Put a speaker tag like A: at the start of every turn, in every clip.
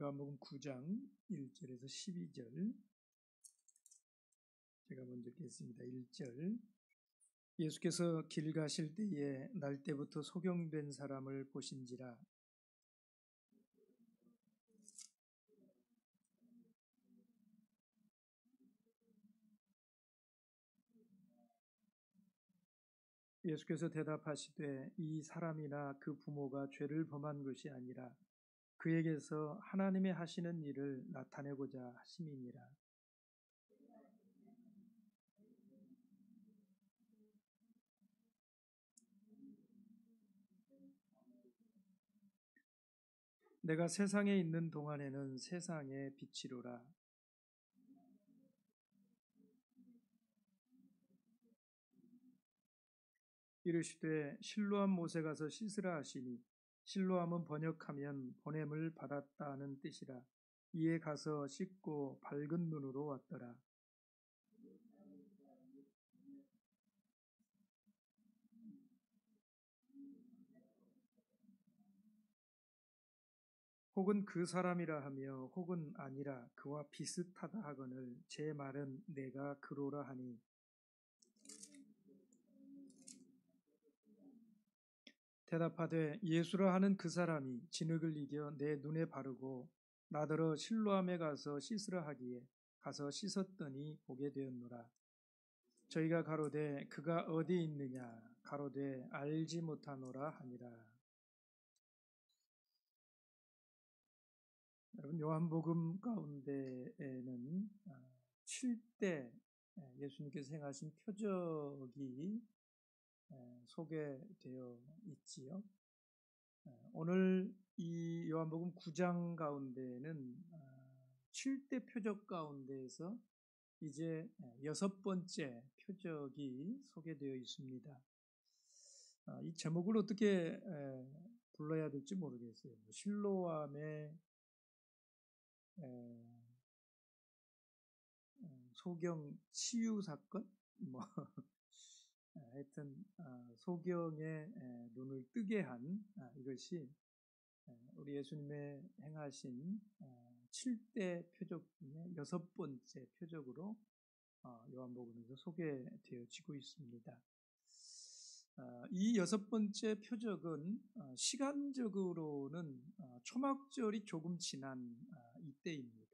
A: 요한복음 9장 1절에서 12절 제가 먼저 읽겠습니다. 1절 예수께서 길 가실 때에 날 때부터 소경된 사람을 보신지라. 예수께서 대답하시되 이 사람이나 그 부모가 죄를 범한 것이 아니라 그에게서 하나님의 하시는 일을 나타내고자 하심이니라. 내가 세상에 있는 동안에는 세상의 빛이로라. 이르시되 실로암 못에 가서 씻으라 하시니 실로암은 번역하면 보냄을 받았다는 뜻이라. 이에 가서 씻고 밝은 눈으로 왔더라. 혹은 그 사람이라 하며 혹은 아니라 그와 비슷하다 하거늘 제 말은 내가 그로라 하니 대답하되 예수라 하는 그 사람이 진흙을 이겨 내 눈에 바르고 나더러 실로암에 가서 씻으라 하기에 가서 씻었더니 보게 되었노라. 저희가 가로되 그가 어디 있느냐 가로되 알지 못하노라 하니라. 여러분, 요한복음 가운데에는 7대 예수님께서 행하신 표적이 소개되어 있지요. 오늘 이 요한복음 9장 가운데에는 7대 표적 가운데에서 이제 6번째 표적이 소개되어 있습니다. 이 제목을 어떻게 불러야 될지 모르겠어요. 실로암의 소경 치유 사건, 하여튼 소경의 눈을 뜨게 한 이것이 우리 예수님의 행하신 7대 표적 중에 6번째 표적으로 요한복음에서 소개되어지고 있습니다. 이 6번째 표적은 시간적으로는 초막절이 조금 지난 이때입니다.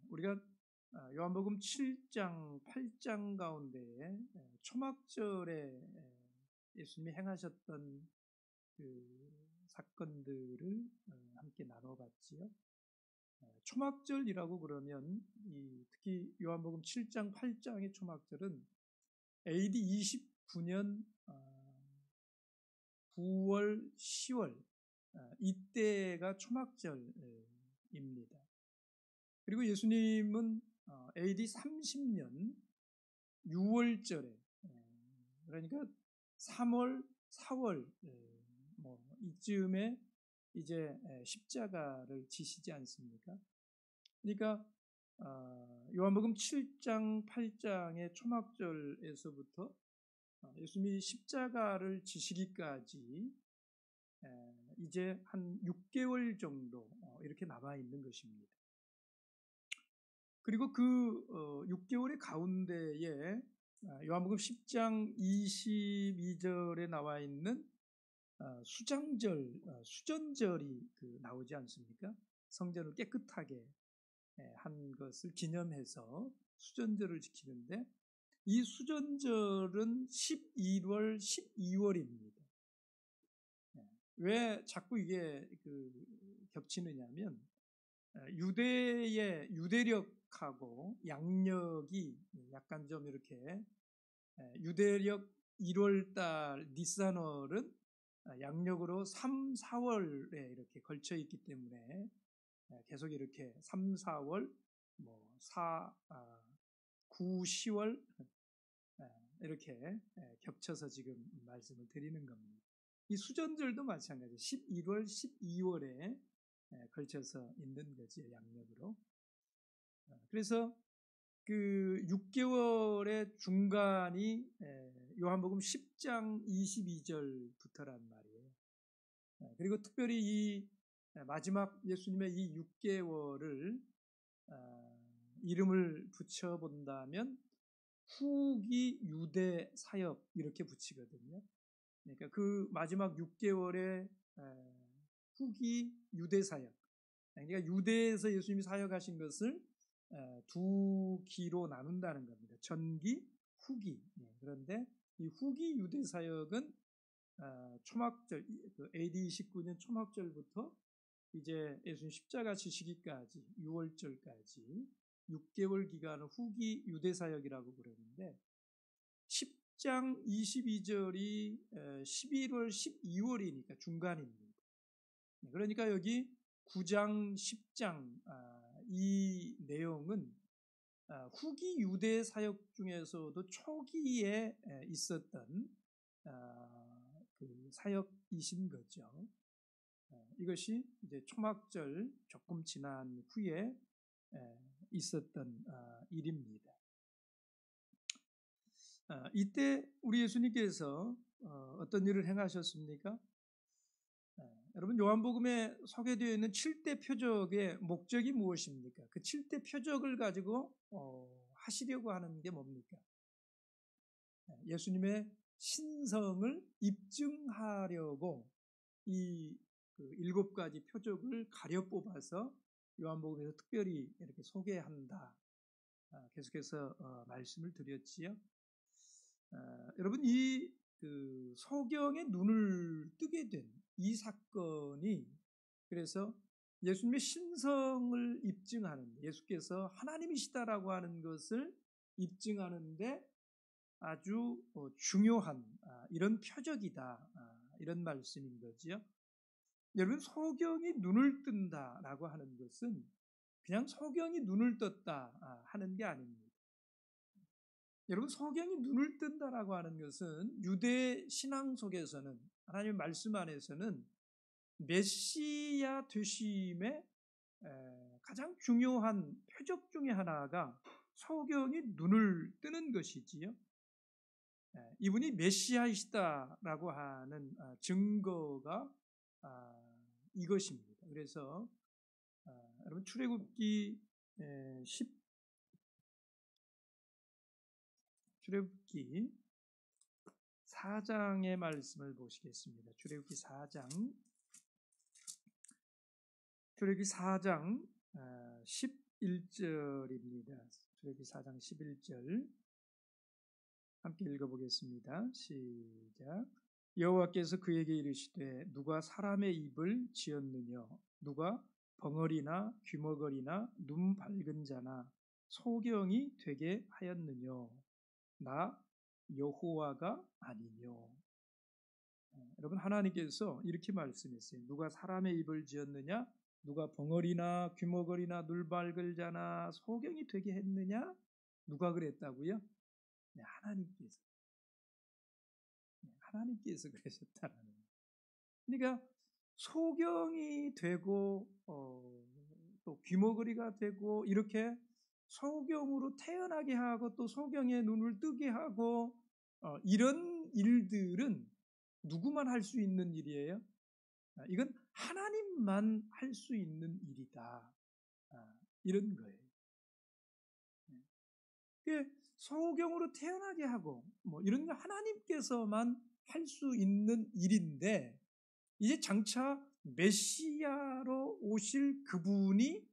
A: 우리가 요한복음 7장, 8장 가운데에 초막절에 예수님이 행하셨던 그 사건들을 함께 나눠봤지요. 초막절이라고 그러면 특히 요한복음 7장, 8장의 초막절은 AD 29년 9월, 10월 이때가 초막절입니다. 그리고 예수님은 AD 30년 6월절에 그러니까 3월, 4월 이쯤에 이제 십자가를 지시지 않습니까? 그러니까 요한복음 7장, 8장의 초막절에서부터 예수님이 십자가를 지시기까지 이제 한 6개월 정도 이렇게 남아 있는 것입니다. 그리고 그 6개월의 가운데에 요한복음 10장 22절에 나와 있는 수장절, 수전절이 나오지 않습니까? 성전을 깨끗하게 한 것을 기념해서 수전절을 지키는데 이 수전절은 11월, 12월입니다. 왜 자꾸 이게 겹치느냐면 유대의 유대력하고 양력이 약간 좀 이렇게 유대력 1월달 니산월은 양력으로 3, 4월에 이렇게 걸쳐 있기 때문에 계속 이렇게 3, 4월, 9, 10월 이렇게 겹쳐서 지금 말씀을 드리는 겁니다. 이 수전절도 마찬가지예요. 11월, 12월에 걸쳐서 있는 거지요, 양력으로. 그래서 그 6개월의 중간이 요한복음 10장 22절부터란 말이에요. 그리고 특별히 이 마지막 예수님의 이 6개월을 이름을 붙여본다면 후기 유대 사역 이렇게 붙이거든요. 그러니까 그 마지막 6개월의 후기 유대 사역. 그러니까 유대에서 예수님이 사역하신 것을 두 기로 나눈다는 겁니다. 전기, 후기. 그런데 이 후기 유대 사역은 초막절, AD 29년 초막절부터 이제 예수님 십자가 지시기까지 6월절까지 6개월 기간을 후기 유대 사역이라고 부르는데 10장 22절이 11월, 12월이니까 중간입니다. 그러니까 여기 9장, 10장 이 내용은 후기 유대 사역 중에서도 초기에 있었던 그 사역이신 거죠. 이것이 이제 초막절 조금 지난 후에 있었던 일입니다. 이때 우리 예수님께서 어떤 일을 행하셨습니까? 여러분 요한복음에 소개되어 있는 7대 표적의 목적이 무엇입니까? 그 7대 표적을 가지고 하시려고 하는 게 뭡니까? 예수님의 신성을 입증하려고 이 7가지 표적을 가려 뽑아서 요한복음에서 특별히 이렇게 소개한다. 계속해서 말씀을 드렸지요. 여러분 이 소경의 눈을 뜨게 된 이 사건이 그래서 예수님의 신성을 입증하는 예수께서 하나님이시다라고 하는 것을 입증하는데 아주 중요한 이런 표적이다 이런 말씀인 거지요. 여러분 소경이 눈을 뜬다라고 하는 것은 그냥 소경이 눈을 떴다 하는 게 아닙니다. 여러분 소경이 눈을 뜬다라고 하는 것은 유대 신앙 속에서는 하나님의 말씀 안에서는 메시아 되심의 가장 중요한 표적 중에 하나가 소경이 눈을 뜨는 것이지요. 이분이 메시아이시다라고 하는 증거가 이것입니다. 그래서 여러분 출애굽기 4장의 말씀을 보시겠습니다. 출애굽기 4장 11절입니다. 출애굽기 4장 11절 함께 읽어보겠습니다. 시작. 여호와께서 그에게 이르시되 누가 사람의 입을 지었느냐 누가 벙어리나 귀머거리나 눈 밝은 자나 소경이 되게 하였느냐 나 여호와가 아니뇨. 여러분 하나님께서 이렇게 말씀했어요. 누가 사람의 입을 지었느냐 누가 벙어리나 귀머거리나 눈 밝은 자나 소경이 되게 했느냐 누가 그랬다고요? 네, 하나님께서 그러셨다는 거예요. 그러니까 소경이 되고 또 귀머거리가 되고 이렇게 소경으로 태어나게 하고 또 소경의 눈을 뜨게 하고 이런 일들은 누구만 할 수 있는 일이에요? 이건 하나님만 할 수 있는 일이다. 이런 거예요. 소경으로 태어나게 하고 뭐 이런 거 하나님께서만 할 수 있는 일인데 이제 장차 메시아로 오실 그분이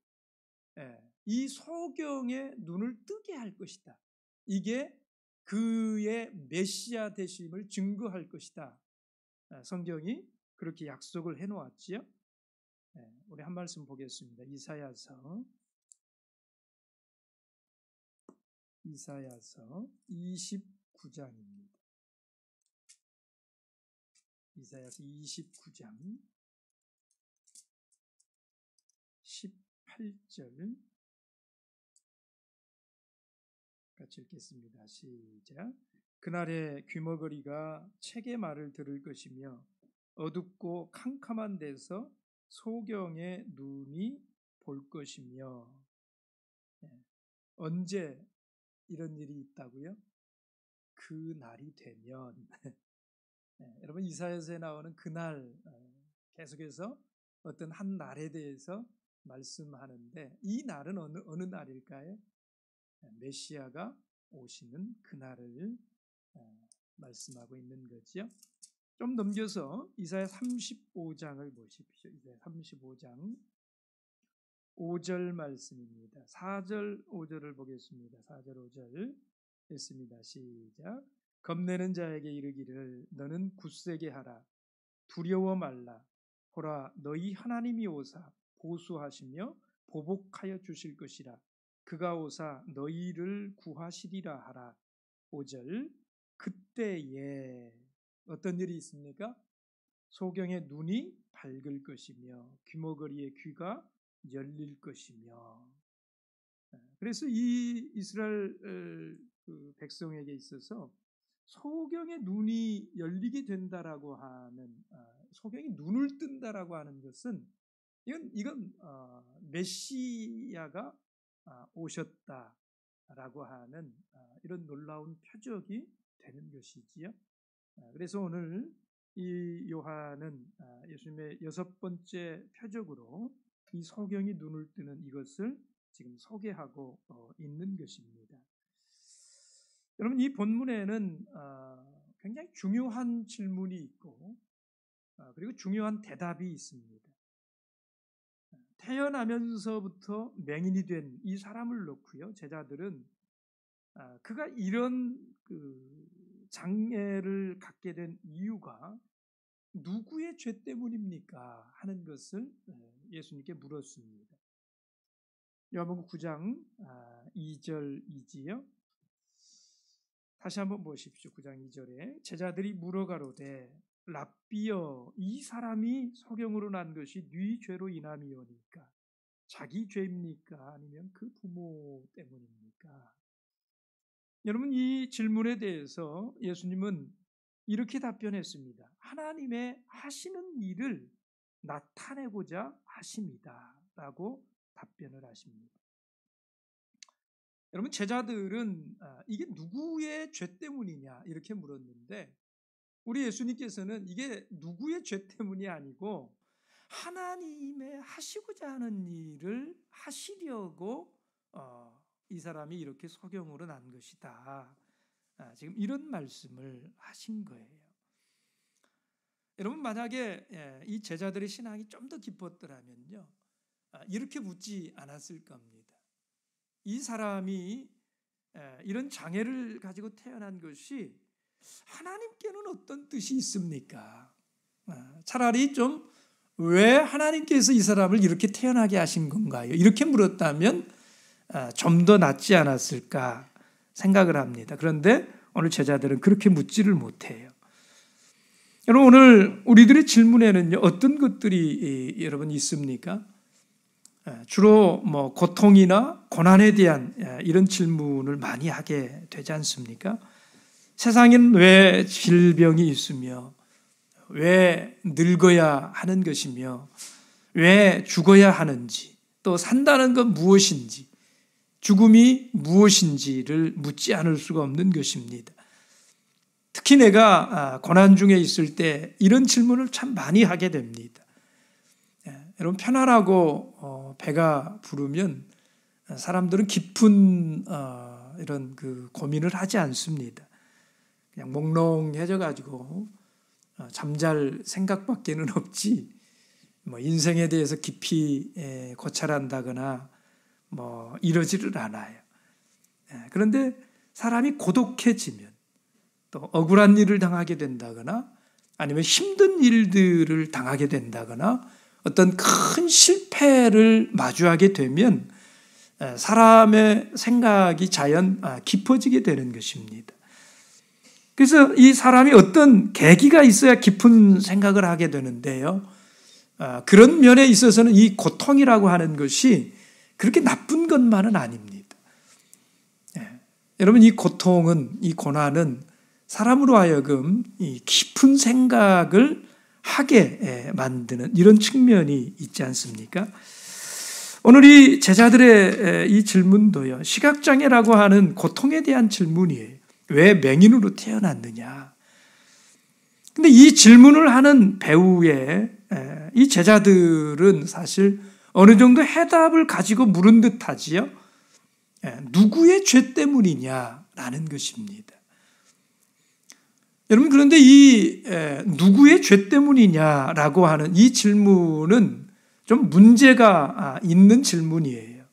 A: 이 소경의 눈을 뜨게 할 것이다. 이게 그의 메시아 되심을 증거할 것이다. 성경이 그렇게 약속을 해놓았지요. 우리 한 말씀 보겠습니다. 이사야서 29장입니다. 이사야서 29장 18절 같이 읽겠습니다. 시작. 그날에 귀머거리가 책의 말을 들을 것이며 어둡고 캄캄한 데서 소경의 눈이 볼 것이며 언제 이런 일이 있다고요? 그 날이 되면 여러분 이사야서에 나오는 그날 계속해서 어떤 한 날에 대해서 말씀하는데 이 날은 어느 날일까요? 메시아가 오시는 그날을 말씀하고 있는 거죠. 좀 넘겨서 이사야 35장을 보십시오. 이사야 35장 5절 말씀입니다. 4절 5절을 보겠습니다. 4절 5절 읽습니다. 시작. 겁내는 자에게 이르기를 너는 굳세게 하라. 두려워 말라. 보라 너희 하나님이 오사 보수하시며 보복하여 주실 것이라. 그가 오사 너희를 구하시리라 하라. 5절. 그때에 어떤 일이 있습니까? 소경의 눈이 밝을 것이며 귀머거리의 귀가 열릴 것이며. 그래서 이 이스라엘 백성에게 있어서 소경의 눈이 열리게 된다라고 하는, 소경이 눈을 뜬다라고 하는 것은 이건 메시아가 오셨다라고 하는 이런 놀라운 표적이 되는 것이지요. 그래서 오늘 이 요한은 예수님의 6번째 표적으로 이 소경이 눈을 뜨는 이것을 지금 소개하고 있는 것입니다. 여러분, 이 본문에는 굉장히 중요한 질문이 있고 그리고 중요한 대답이 있습니다. 태어나면서부터 맹인이 된 이 사람을 놓고요, 제자들은 그가 이런 장애를 갖게 된 이유가 누구의 죄 때문입니까? 하는 것을 예수님께 물었습니다. 요한복음 9장 2절이지요. 다시 한번 보십시오. 9장 2절에 제자들이 물어가로되 랍비여 이 사람이 소경으로 난 것이 네 죄로 인함이오니까 자기 죄입니까? 아니면 그 부모 때문입니까? 여러분, 이 질문에 대해서 예수님은 이렇게 답변했습니다. 하나님의 하시는 일을 나타내고자 하십니다 라고 답변을 하십니다. 여러분, 제자들은 이게 누구의 죄 때문이냐 이렇게 물었는데 우리 예수님께서는 이게 누구의 죄 때문이 아니고 하나님의 하시고자 하는 일을 하시려고 이 사람이 이렇게 소경으로 난 것이다. 지금 이런 말씀을 하신 거예요. 여러분, 만약에 이 제자들의 신앙이 좀 더 깊었더라면요, 이렇게 묻지 않았을 겁니다. 이 사람이 이런 장애를 가지고 태어난 것이 하나님께는 어떤 뜻이 있습니까? 차라리 좀 왜 하나님께서 이 사람을 이렇게 태어나게 하신 건가요? 이렇게 물었다면 좀 더 낫지 않았을까 생각을 합니다. 그런데 오늘 제자들은 그렇게 묻지를 못해요. 여러분, 오늘 우리들의 질문에는 어떤 것들이 여러분 있습니까? 주로 고통이나 고난에 대한 이런 질문을 많이 하게 되지 않습니까? 세상엔 왜 질병이 있으며 왜 늙어야 하는 것이며 왜 죽어야 하는지, 또 산다는 건 무엇인지, 죽음이 무엇인지를 묻지 않을 수가 없는 것입니다. 특히 내가 고난 중에 있을 때 이런 질문을 참 많이 하게 됩니다. 여러분, 편안하고 배가 부르면 사람들은 깊은 이런 고민을 하지 않습니다. 그냥 몽롱해져 가지고 잠잘 생각밖에는 없지 인생에 대해서 깊이 고찰한다거나 이러지를 않아요. 그런데 사람이 고독해지면 또 억울한 일을 당하게 된다거나 아니면 힘든 일들을 당하게 된다거나 어떤 큰 실패를 마주하게 되면 사람의 생각이 자연 깊어지게 되는 것입니다. 그래서 이 사람이 어떤 계기가 있어야 깊은 생각을 하게 되는데요. 그런 면에 있어서는 이 고통이라고 하는 것이 그렇게 나쁜 것만은 아닙니다. 여러분, 이 고통은, 이 고난은 사람으로 하여금 이 깊은 생각을 하게 만드는 이런 측면이 있지 않습니까? 오늘 이 제자들의 이 질문도요, 시각장애라고 하는 고통에 대한 질문이에요. 왜 맹인으로 태어났느냐? 근데 이 질문을 하는 배후에 이 제자들은 사실 어느 정도 해답을 가지고 물은 듯하지요. 누구의 죄 때문이냐라는 것입니다. 여러분, 그런데 이 누구의 죄 때문이냐라고 하는 이 질문은 좀 문제가 있는 질문이에요.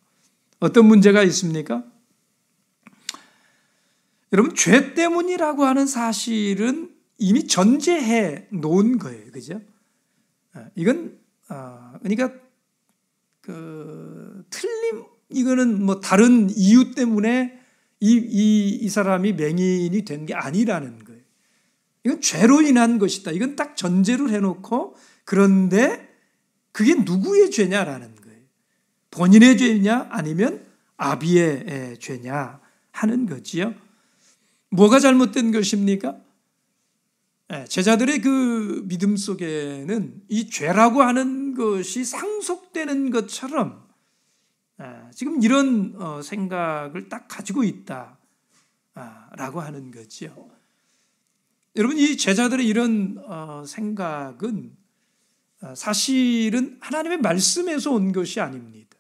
A: 어떤 문제가 있습니까? 여러분, 죄 때문이라고 하는 사실은 이미 전제해 놓은 거예요. 그죠? 이건 그러니까 이거는 뭐 다른 이유 때문에 이 사람이 맹인이 된 게 아니라는 거예요. 이건 죄로 인한 것이다. 이건 딱 전제를 해놓고, 그런데 그게 누구의 죄냐라는 거예요. 본인의 죄냐 아니면 아비의 죄냐 하는 거지요. 뭐가 잘못된 것입니까? 제자들의 그 믿음 속에는 이 죄라고 하는 것이 상속되는 것처럼 지금 이런 생각을 딱 가지고 있다라고 하는 거죠. 여러분, 이 제자들의 이런 생각은 사실은 하나님의 말씀에서 온 것이 아닙니다.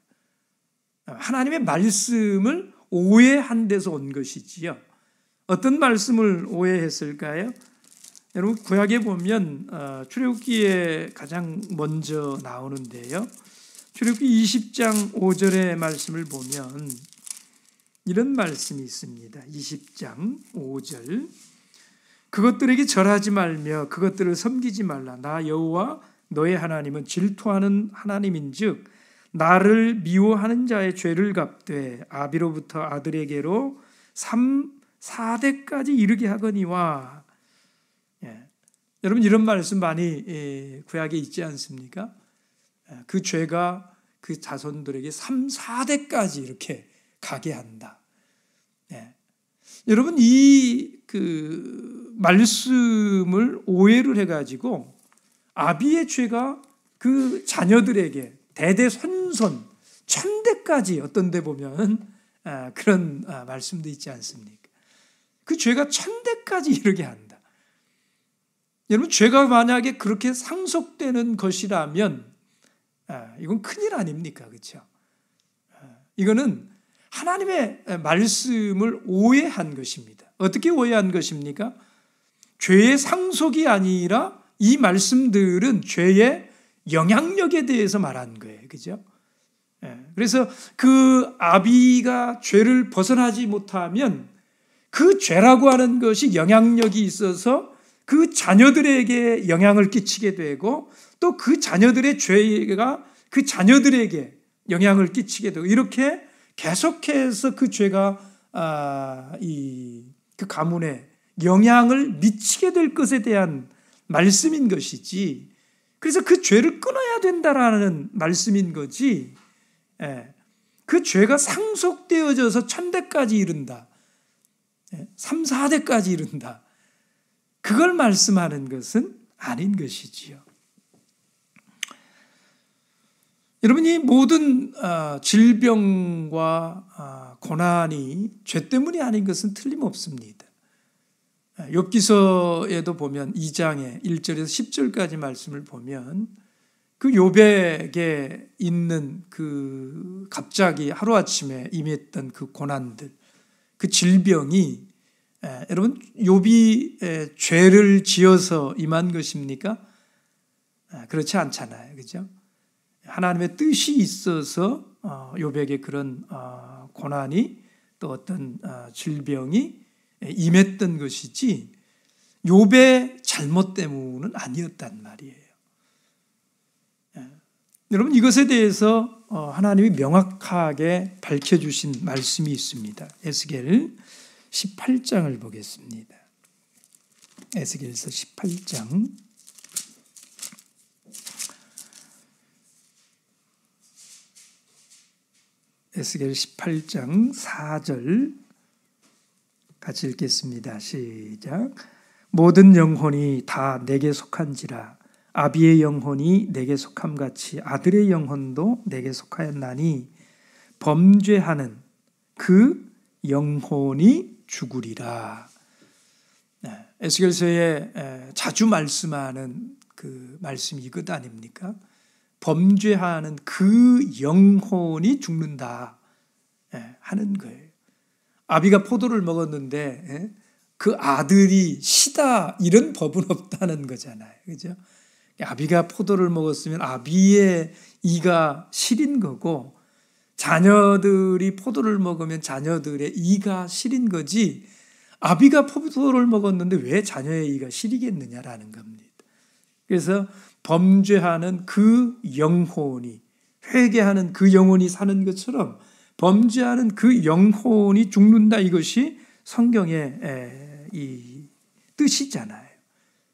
A: 하나님의 말씀을 오해한 데서 온 것이지요. 어떤 말씀을 오해했을까요? 여러분, 구약에 보면 출애굽기에 가장 먼저 나오는데요. 출애굽기 20장 5절의 말씀을 보면 이런 말씀이 있습니다. 20장 5절. 그것들에게 절하지 말며 그것들을 섬기지 말라. 나 여호와 너의 하나님은 질투하는 하나님인즉 나를 미워하는 자의 죄를 갚되 아비로부터 아들에게로 4대까지 이르게 하거니와. 여러분, 이런 말씀 많이 구약에 있지 않습니까? 그 죄가 그 자손들에게 4대까지 이렇게 가게 한다. 여러분, 이 말씀을 오해를 해가지고 아비의 죄가 그 자녀들에게 대대손손 1000대까지 어떤 데 보면 그런 말씀도 있지 않습니까? 그 죄가 1000대까지 이르게 한다. 여러분, 죄가 만약에 그렇게 상속되는 것이라면 이건 큰일 아닙니까? 그렇죠? 이거는 하나님의 말씀을 오해한 것입니다. 어떻게 오해한 것입니까? 죄의 상속이 아니라 이 말씀들은 죄의 영향력에 대해서 말한 거예요. 그죠? 그래서 그 아비가 죄를 벗어나지 못하면 그 죄라고 하는 것이 영향력이 있어서 그 자녀들에게 영향을 끼치게 되고, 또 그 자녀들의 죄가 그 자녀들에게 영향을 끼치게 되고, 이렇게 계속해서 그 죄가 그 가문에 영향을 미치게 될 것에 대한 말씀인 것이지, 그래서 그 죄를 끊어야 된다라는 말씀인 거지, 그 죄가 상속되어져서 1000대까지 이른다, 3, 4대까지 이른다, 그걸 말씀하는 것은 아닌 것이지요. 여러분, 이 모든 질병과 고난이 죄 때문이 아닌 것은 틀림없습니다. 욥기서에도 보면 2장에 1절에서 10절까지 말씀을 보면 그 욥에게 있는 그 갑자기 하루아침에 임했던 그 고난들, 그 질병이 여러분, 욥이 죄를 지어서 임한 것입니까? 그렇지 않잖아요. 그죠? 하나님의 뜻이 있어서 욥에게 그런 고난이, 또 어떤 질병이 임했던 것이지 욥의 잘못 때문은 아니었단 말이에요. 여러분, 이것에 대해서 하나님이 명확하게 밝혀주신 말씀이 있습니다. 에스겔 18장을 보겠습니다. 에스겔서 18장 에스겔 18장 4절 같이 읽겠습니다. 시작. 모든 영혼이 다 내게 속한지라 아비의 영혼이 내게 속함같이 아들의 영혼도 내게 속하였나니 범죄하는 그 영혼이 죽으리라. 에스겔서에 자주 말씀하는 그 말씀이 이것 아닙니까? 범죄하는 그 영혼이 죽는다 하는 거예요. 아비가 포도를 먹었는데 그 아들이 시다 이런 법은 없다는 거잖아요. 그죠? 아비가 포도를 먹었으면 아비의 이가 시린 거고 자녀들이 포도를 먹으면 자녀들의 이가 시린 거지 아비가 포도를 먹었는데 왜 자녀의 이가 시리겠느냐라는 겁니다. 그래서 범죄하는 그 영혼이 회개하는 그 영혼이 사는 것처럼 범죄하는 그 영혼이 죽는다 이것이 성경의 이 뜻이잖아요.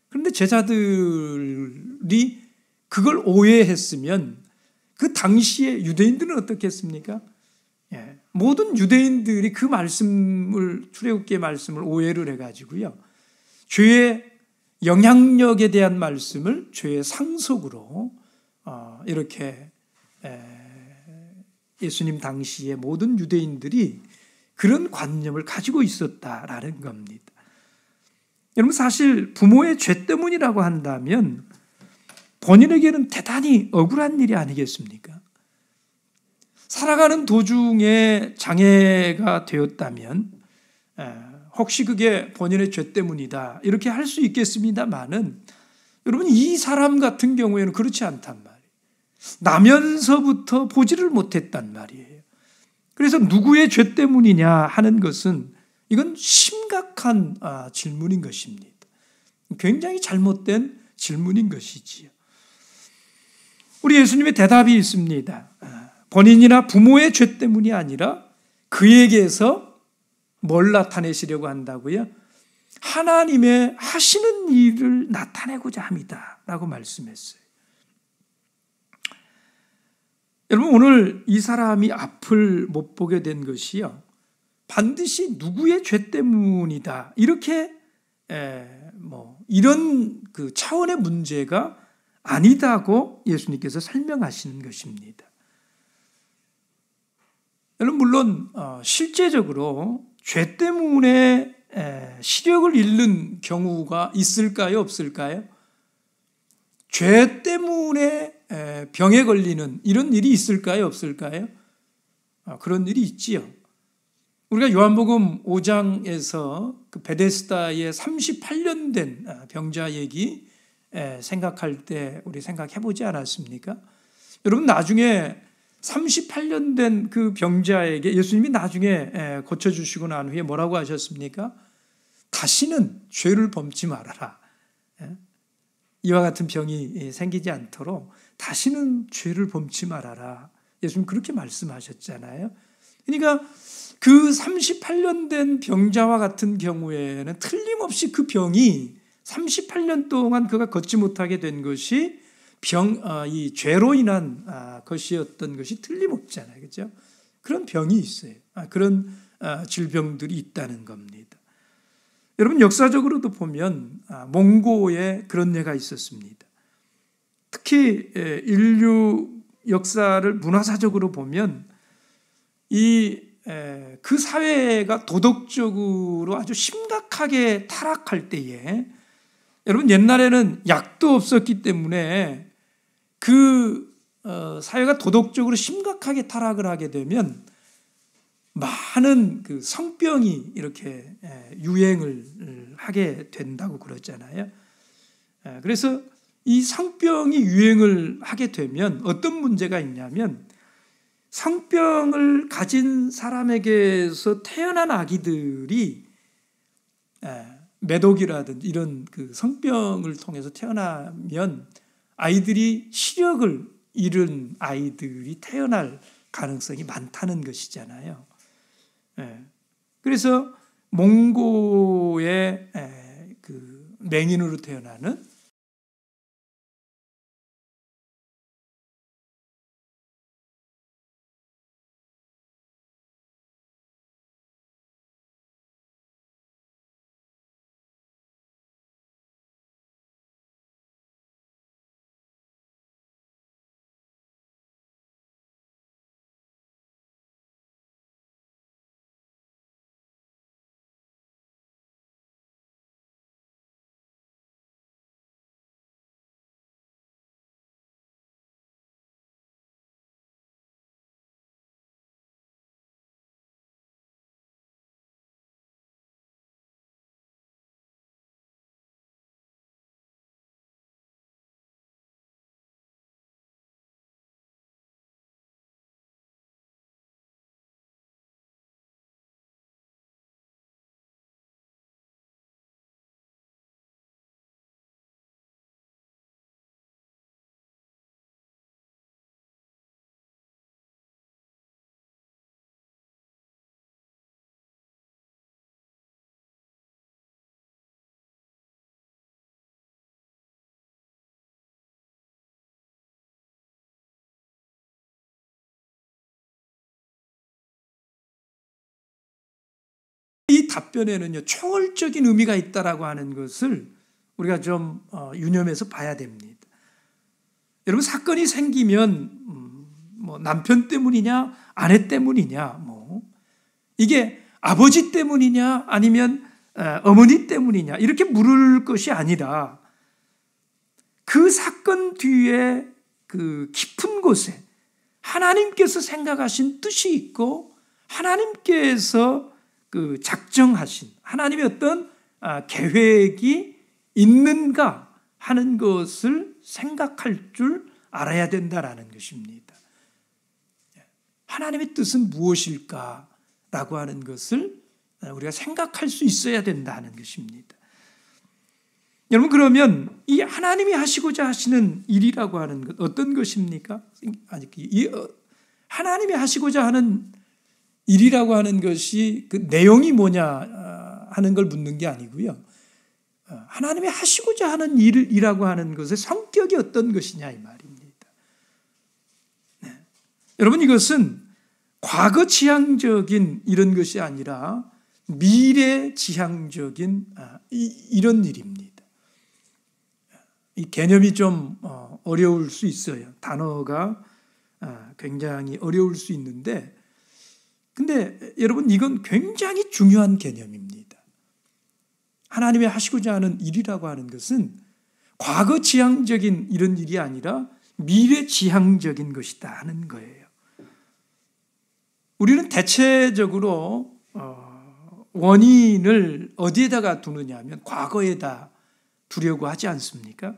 A: 그런데 제자들이 그걸 오해했으면 그 당시에 유대인들은 어떻게 했습니까? 모든 유대인들이 그 말씀을 출애굽기의 말씀을 오해를 해가지고요. 죄의 영향력에 대한 말씀을 죄의 상속으로 이렇게 예수님 당시에 모든 유대인들이 그런 관념을 가지고 있었다라는 겁니다. 여러분 사실 부모의 죄 때문이라고 한다면 본인에게는 대단히 억울한 일이 아니겠습니까? 살아가는 도중에 장애가 되었다면 혹시 그게 본인의 죄 때문이다 이렇게 할 수 있겠습니다만은 여러분 이 사람 같은 경우에는 그렇지 않단 말이에요. 나면서부터 보지를 못했단 말이에요. 그래서 누구의 죄 때문이냐 하는 것은 이건 심각한 질문인 것입니다. 굉장히 잘못된 질문인 것이지요. 우리 예수님의 대답이 있습니다. 본인이나 부모의 죄 때문이 아니라 그에게서 뭘 나타내시려고 한다고요? 하나님의 하시는 일을 나타내고자 합니다. 라고 말씀했어요. 여러분 오늘 이 사람이 앞을 못 보게 된 것이요. 반드시 누구의 죄 때문이다. 이렇게 이런 그 차원의 문제가 아니다고 예수님께서 설명하시는 것입니다. 여러분 물론 실제적으로 죄 때문에 시력을 잃는 경우가 있을까요? 없을까요? 죄 때문에 병에 걸리는 이런 일이 있을까요? 없을까요? 그런 일이 있지요. 우리가 요한복음 5장에서 그 베데스다의 38년 된 병자 얘기 생각할 때 우리 생각해 보지 않았습니까? 여러분 나중에 38년 된 그 병자에게 예수님이 나중에 고쳐주시고 난 후에 뭐라고 하셨습니까? 다시는 죄를 범치 말아라. 이와 같은 병이 생기지 않도록 다시는 죄를 범치 말아라. 예수님 그렇게 말씀하셨잖아요. 그러니까 그 38년 된 병자와 같은 경우에는 틀림없이 그 병이 38년 동안 그가 걷지 못하게 된 것이 이 죄로 인한 것이었던 것이 틀림없잖아요. 그렇죠? 그런 병이 있어요. 그런 질병들이 있다는 겁니다. 여러분 역사적으로도 보면 몽고에 그런 예가 있었습니다. 특히 인류 역사를 문화사적으로 보면 그 사회가 도덕적으로 아주 심각하게 타락할 때에 여러분 옛날에는 약도 없었기 때문에 그 사회가 도덕적으로 심각하게 타락을 하게 되면 많은 그 성병이 이렇게 유행을 하게 된다고 그러잖아요. 그래서 이 성병이 유행을 하게 되면 어떤 문제가 있냐면 성병을 가진 사람에게서 태어난 아기들이 매독이라든지 이런 그 성병을 통해서 태어나면 아이들이 시력을 잃은 아이들이 태어날 가능성이 많다는 것이잖아요. 그래서 몽고의 그 맹인으로 태어나는 답변에는요, 초월적인 의미가 있다라고 하는 것을 우리가 좀 유념해서 봐야 됩니다. 여러분, 사건이 생기면 뭐 남편 때문이냐, 아내 때문이냐, 뭐 이게 아버지 때문이냐, 아니면 어머니 때문이냐 이렇게 물을 것이 아니라 그 사건 뒤에 그 깊은 곳에 하나님께서 생각하신 뜻이 있고 하나님께서 그 작정하신 하나님의 어떤 계획이 있는가 하는 것을 생각할 줄 알아야 된다라는 것입니다. 하나님의 뜻은 무엇일까라고 하는 것을 우리가 생각할 수 있어야 된다는 것입니다. 여러분, 그러면 이 하나님이 하시고자 하시는 일이라고 하는 것 어떤 것입니까? 하나님이 하시고자 하는 일이라고 하는 것이 그 내용이 뭐냐 하는 걸 묻는 게 아니고요. 하나님이 하시고자 하는 일이라고 하는 것의 성격이 어떤 것이냐 이 말입니다. 네. 여러분, 이것은 과거 지향적인 이런 것이 아니라 미래 지향적인 이런 일입니다. 이 개념이 좀 어려울 수 있어요. 단어가 굉장히 어려울 수 있는데, 근데 여러분, 이건 굉장히 중요한 개념입니다. 하나님이 하시고자 하는 일이라고 하는 것은 과거 지향적인 이런 일이 아니라 미래 지향적인 것이다 하는 거예요. 우리는 대체적으로 원인을 어디에다가 두느냐 하면 과거에다 두려고 하지 않습니까?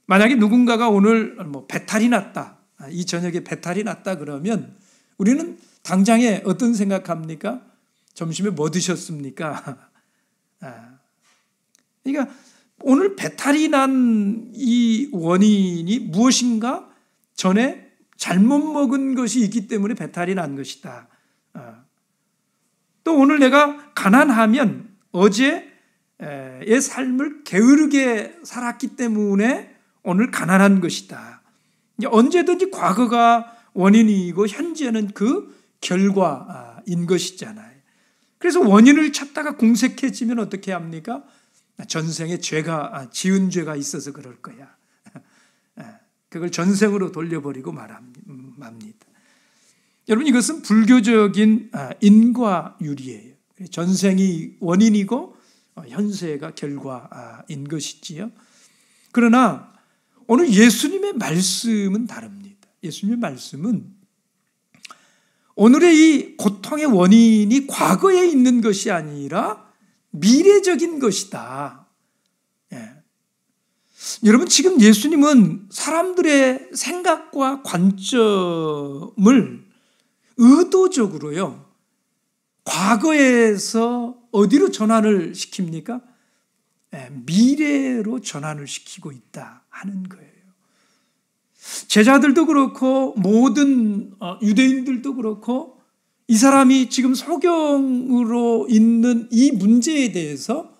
A: 만약에 누군가가 오늘 배탈이 났다, 이 저녁에 배탈이 났다 그러면 우리는 당장에 어떤 생각합니까? 점심에 뭐 드셨습니까? 그러니까 오늘 배탈이 난 이 원인이 무엇인가? 전에 잘못 먹은 것이 있기 때문에 배탈이 난 것이다. 또 오늘 내가 가난하면 어제의 삶을 게으르게 살았기 때문에 오늘 가난한 것이다. 언제든지 과거가 원인이고 현재는 그 결과인 것이잖아요. 그래서 원인을 찾다가 공색해지면 어떻게 합니까? 전생에 지은 죄가 있어서 그럴 거야. 그걸 전생으로 돌려버리고 맙니다. 여러분, 이것은 불교적인 인과율이에요. 전생이 원인이고 현세가 결과인 것이지요. 그러나 오늘 예수님의 말씀은 다릅니다. 예수님의 말씀은 오늘의 이 고통의 원인이 과거에 있는 것이 아니라 미래적인 것이다. 예. 여러분, 지금 예수님은 사람들의 생각과 관점을 의도적으로요, 과거에서 어디로 전환을 시킵니까? 미래로 전환을 시키고 있다 하는 거예요. 제자들도 그렇고 모든 유대인들도 그렇고 이 사람이 지금 소경으로 있는 이 문제에 대해서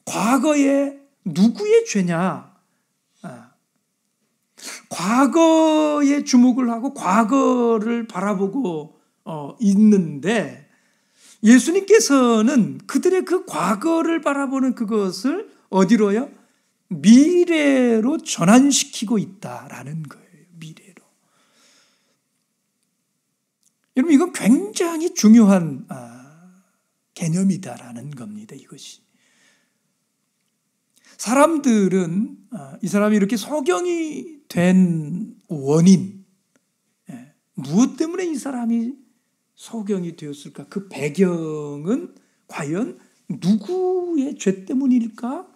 A: 과거에 누구의 죄냐, 과거에 주목을 하고 과거를 바라보고 있는데, 예수님께서는 그들의 그 과거를 바라보는 그것을 어디로요? 미래로 전환시키고 있다라는 거예요. 미래로. 여러분, 이건 굉장히 중요한 개념이다라는 겁니다. 이것이. 사람들은 이 사람이 이렇게 소경이 된 원인, 무엇 때문에 이 사람이 소경이 되었을까? 그 배경은 과연 누구의 죄 때문일까?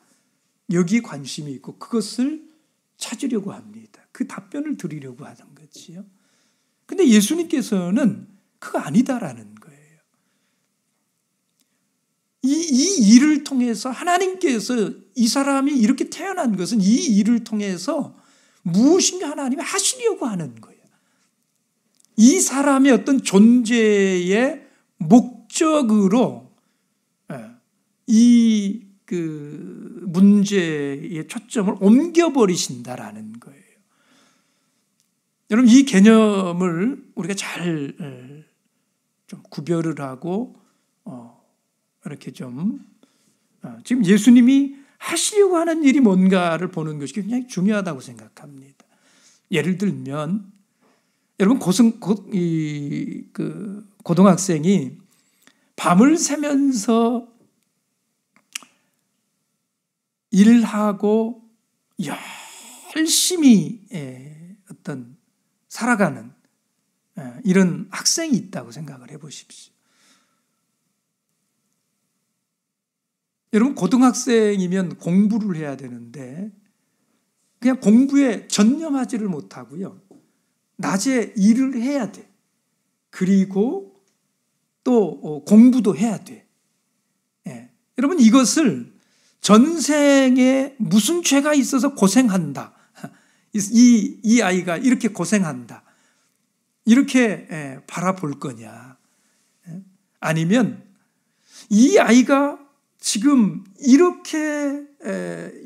A: 여기에 관심이 있고 그것을 찾으려고 합니다. 그 답변을 드리려고 하는 거지요. 근데 예수님께서는 그거 아니다라는 거예요. 이 일을 통해서 하나님께서 이 사람이 이렇게 태어난 것은 이 일을 통해서 무엇인가 하나님이 하시려고 하는 거예요. 이 사람의 어떤 존재의 목적으로 이 그 문제의 초점을 옮겨버리신다라는 거예요. 여러분, 이 개념을 우리가 잘 좀 구별을 하고 이렇게 좀 지금 예수님이 하시려고 하는 일이 뭔가를 보는 것이 굉장히 중요하다고 생각합니다. 예를 들면 여러분 고등학생이 밤을 새면서 일하고 열심히 어떤 살아가는 이런 학생이 있다고 생각을 해보십시오. 여러분 고등학생이면 공부를 해야 되는데 그냥 공부에 전념하지를 못하고요. 낮에 일을 해야 돼. 그리고 또 공부도 해야 돼. 여러분 이것을 전생에 무슨 죄가 있어서 고생한다. 이 아이가 이렇게 고생한다. 이렇게 바라볼 거냐. 아니면 이 아이가 지금 이렇게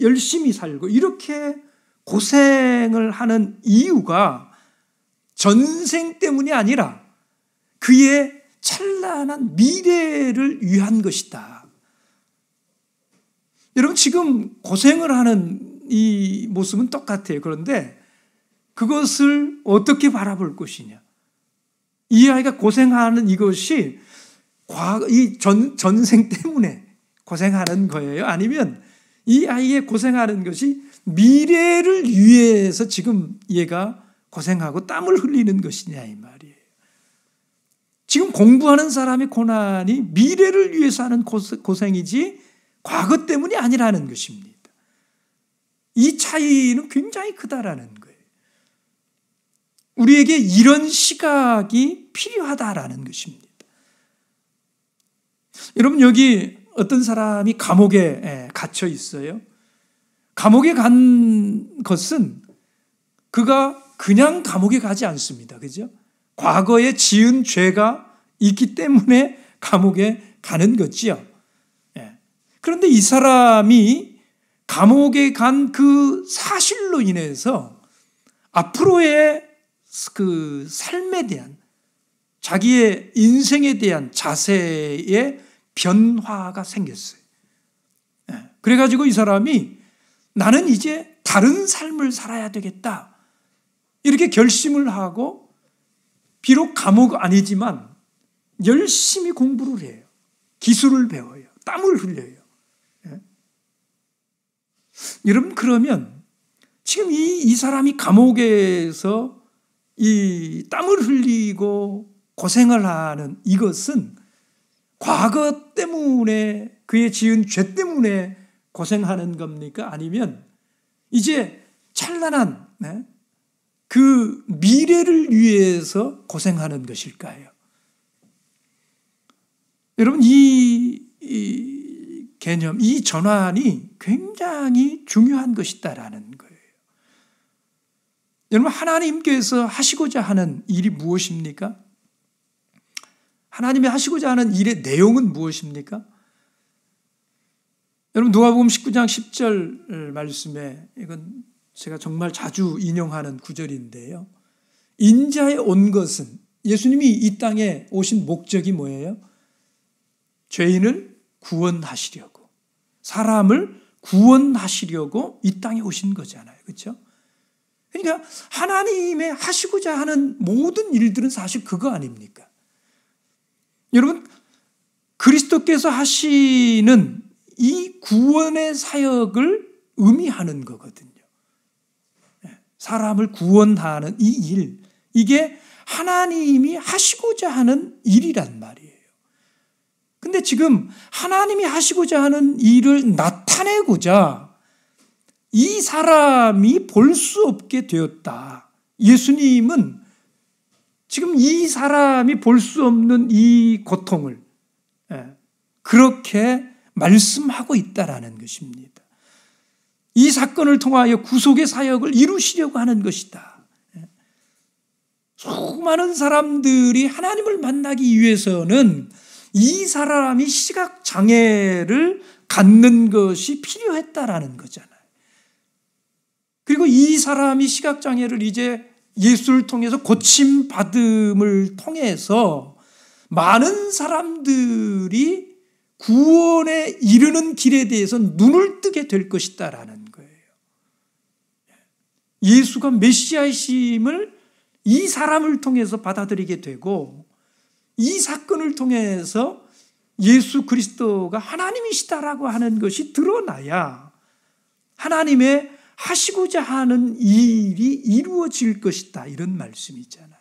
A: 열심히 살고 이렇게 고생을 하는 이유가 전생 때문이 아니라 그의 찬란한 미래를 위한 것이다. 여러분 지금 고생을 하는 이 모습은 똑같아요. 그런데 그것을 어떻게 바라볼 것이냐. 이 아이가 고생하는 이것이 이 전생 때문에 고생하는 거예요? 아니면 이 아이의 고생하는 것이 미래를 위해서 지금 얘가 고생하고 땀을 흘리는 것이냐 이 말이에요. 지금 공부하는 사람의 고난이 미래를 위해서 하는 고생이지 과거 때문이 아니라는 것입니다. 이 차이는 굉장히 크다라는 거예요. 우리에게 이런 시각이 필요하다라는 것입니다. 여러분 여기 어떤 사람이 감옥에 갇혀 있어요. 감옥에 간 것은 그가 그냥 감옥에 가지 않습니다. 그죠? 과거에 지은 죄가 있기 때문에 감옥에 가는 거지요. 그런데 이 사람이 감옥에 간 그 사실로 인해서 앞으로의 그 삶에 대한 자기의 인생에 대한 자세의 변화가 생겼어요. 그래가지고 이 사람이 나는 이제 다른 삶을 살아야 되겠다. 이렇게 결심을 하고 비록 감옥 아니지만 열심히 공부를 해요. 기술을 배워요. 땀을 흘려요. 여러분 그러면 지금 이 사람이 감옥에서 이 땀을 흘리고 고생을 하는 이것은 과거 때문에 그의 지은 죄 때문에 고생하는 겁니까? 아니면 이제 찬란한 그 미래를 위해서 고생하는 것일까요? 여러분 이 개념, 이 전환이 굉장히 중요한 것이다라는 거예요. 여러분 하나님께서 하시고자 하는 일이 무엇입니까? 하나님이 하시고자 하는 일의 내용은 무엇입니까? 여러분 누가복음 19장 10절 말씀에 이건 제가 정말 자주 인용하는 구절인데요. 인자에 온 것은 예수님이 이 땅에 오신 목적이 뭐예요? 죄인을 구원하시려고 사람을 구원하시려고 이 땅에 오신 거잖아요. 그렇죠? 그러니까 하나님의 하시고자 하는 모든 일들은 사실 그거 아닙니까? 여러분 그리스도께서 하시는 이 구원의 사역을 의미하는 거거든요. 사람을 구원하는 이 일, 이게 하나님이 하시고자 하는 일이란 말이에요. 근데 지금 하나님이 하시고자 하는 일을 나타내고자 이 사람이 볼 수 없게 되었다. 예수님은 지금 이 사람이 볼 수 없는 이 고통을 그렇게 말씀하고 있다라는 것입니다. 이 사건을 통하여 구속의 사역을 이루시려고 하는 것이다. 수많은 사람들이 하나님을 만나기 위해서는 이 사람이 시각장애를 갖는 것이 필요했다라는 거잖아요. 그리고 이 사람이 시각장애를 이제 예수를 통해서 고침받음을 통해서 많은 사람들이 구원에 이르는 길에 대해서 눈을 뜨게 될 것이다라는 거예요. 예수가 메시아이심을 이 사람을 통해서 받아들이게 되고 이 사건을 통해서 예수 그리스도가 하나님이시다라고 하는 것이 드러나야 하나님의 하시고자 하는 일이 이루어질 것이다, 이런 말씀이잖아요.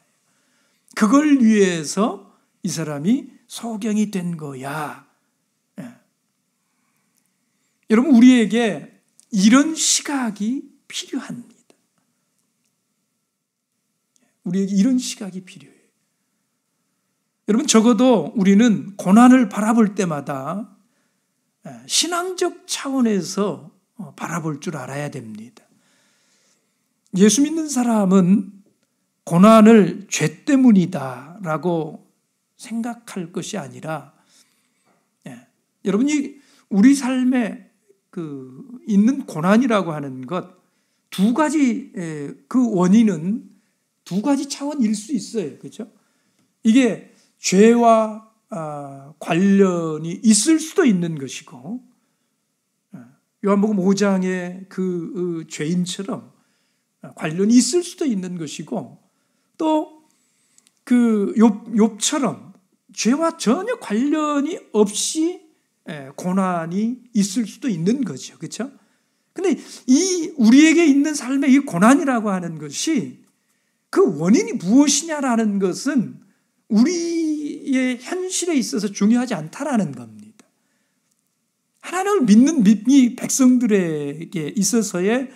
A: 그걸 위해서 이 사람이 소경이 된 거야. 여러분, 우리에게 이런 시각이 필요합니다. 우리에게 이런 시각이 필요해요. 여러분, 적어도 우리는 고난을 바라볼 때마다 신앙적 차원에서 바라볼 줄 알아야 됩니다. 예수 믿는 사람은 고난을 죄 때문이다라고 생각할 것이 아니라, 여러분이 우리 삶에 있는 고난이라고 하는 것, 두 가지, 그 원인은 두 가지 차원일 수 있어요. 그렇죠? 이게 죄와 관련이 있을 수도 있는 것이고, 요한복음 5장의 그 죄인처럼 관련이 있을 수도 있는 것이고, 또 그 욥처럼 죄와 전혀 관련이 없이 고난이 있을 수도 있는 거죠. 그렇죠? 근데 이 우리에게 있는 삶의 이 고난이라고 하는 것이 그 원인이 무엇이냐라는 것은 우리의 현실에 있어서 중요하지 않다라는 겁니다. 하나님을 믿는 이 백성들에게 있어서의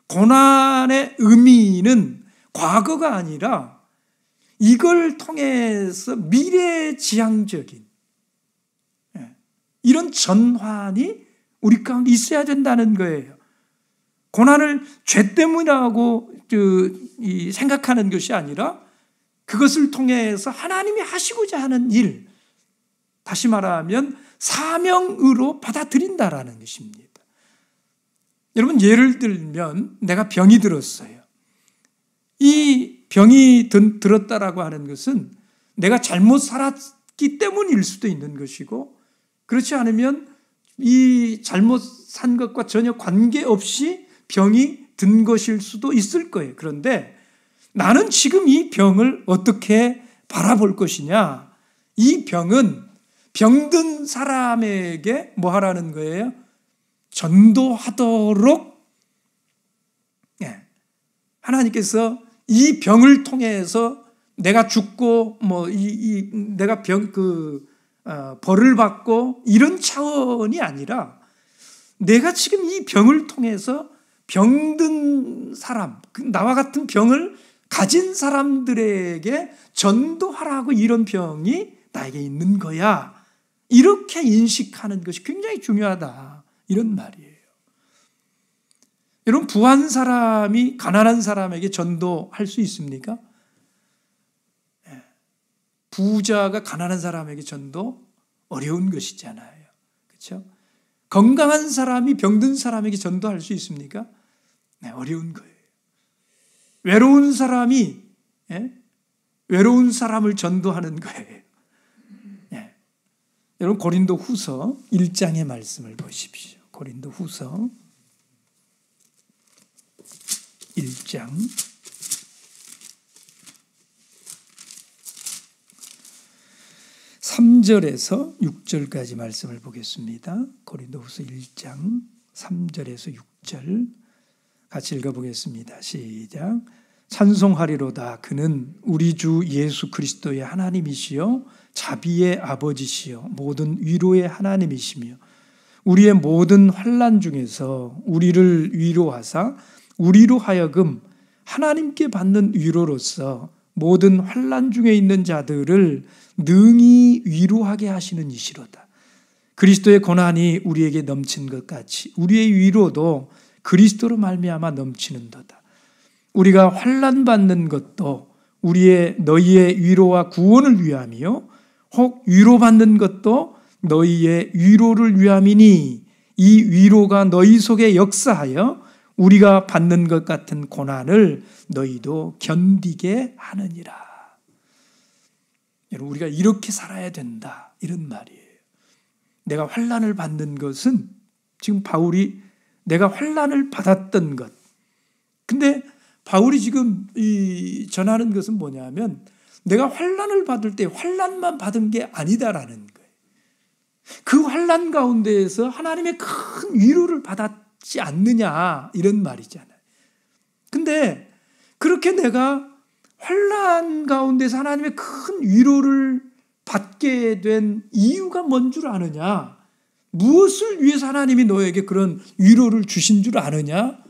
A: 고난의 의미는 과거가 아니라 이걸 통해서 미래지향적인 이런 전환이 우리 가운데 있어야 된다는 거예요. 고난을 죄 때문이라고 생각하는 것이 아니라 그것을 통해서 하나님이 하시고자 하는 일, 다시 말하면 사명으로 받아들인다라는 것입니다. 여러분, 예를 들면 내가 병이 들었어요. 이 병이 들었다라고 하는 것은 내가 잘못 살았기 때문일 수도 있는 것이고, 그렇지 않으면 이 잘못 산 것과 전혀 관계없이 병이 든 것일 수도 있을 거예요. 그런데 나는 지금 이 병을 어떻게 바라볼 것이냐? 이 병은 병든 사람에게 뭐 하라는 거예요? 전도하도록 하나님께서 이 병을 통해서 내가 죽고 내가 벌을 받고 이런 차원이 아니라 내가 지금 이 병을 통해서 병든 사람, 나와 같은 병을 가진 사람들에게 전도하라고 이런 병이 나에게 있는 거야. 이렇게 인식하는 것이 굉장히 중요하다. 이런 말이에요. 여러분, 부한 사람이 가난한 사람에게 전도할 수 있습니까? 부자가 가난한 사람에게 전도 어려운 것이잖아요. 그렇죠? 건강한 사람이 병든 사람에게 전도할 수 있습니까? 네, 어려운 거예요. 외로운 사람이 외로운 사람을 전도하는 거예요. 여러분, 고린도 후서 1장의 말씀을 보십시오. 고린도 후서 1장 3절에서 6절까지 말씀을 보겠습니다. 고린도후서 1장 3절에서 6절 같이 읽어보겠습니다. 시작. 찬송하리로다. 그는 우리 주 예수 그리스도의 하나님이시요 자비의 아버지시요 모든 위로의 하나님이시며 우리의 모든 환난 중에서 우리를 위로하사 우리로 하여금 하나님께 받는 위로로서 모든 환난 중에 있는 자들을 능히 위로하게 하시는 이시로다. 그리스도의 고난이 우리에게 넘친 것 같이 우리의 위로도 그리스도로 말미암아 넘치는도다. 우리가 환난 받는 것도 너희의 위로와 구원을 위함이요 혹 위로받는 것도 너희의 위로를 위함이니 이 위로가 너희 속에 역사하여 우리가 받는 것 같은 고난을 너희도 견디게 하느니라. 여러분, 우리가 이렇게 살아야 된다, 이런 말이에요. 내가 환난을 받는 것은 지금 바울이 내가 환난을 받았던 것. 근데 바울이 지금 전하는 것은 뭐냐면 내가 환난을 받을 때 환난만 받은 게 아니다라는 거예요. 그 환난 가운데에서 하나님의 큰 위로를 받았지 않느냐 이런 말이잖아요. 근데 그렇게 내가 환난 가운데서 하나님의 큰 위로를 받게 된 이유가 뭔 줄 아느냐? 무엇을 위해서 하나님이 너에게 그런 위로를 주신 줄 아느냐?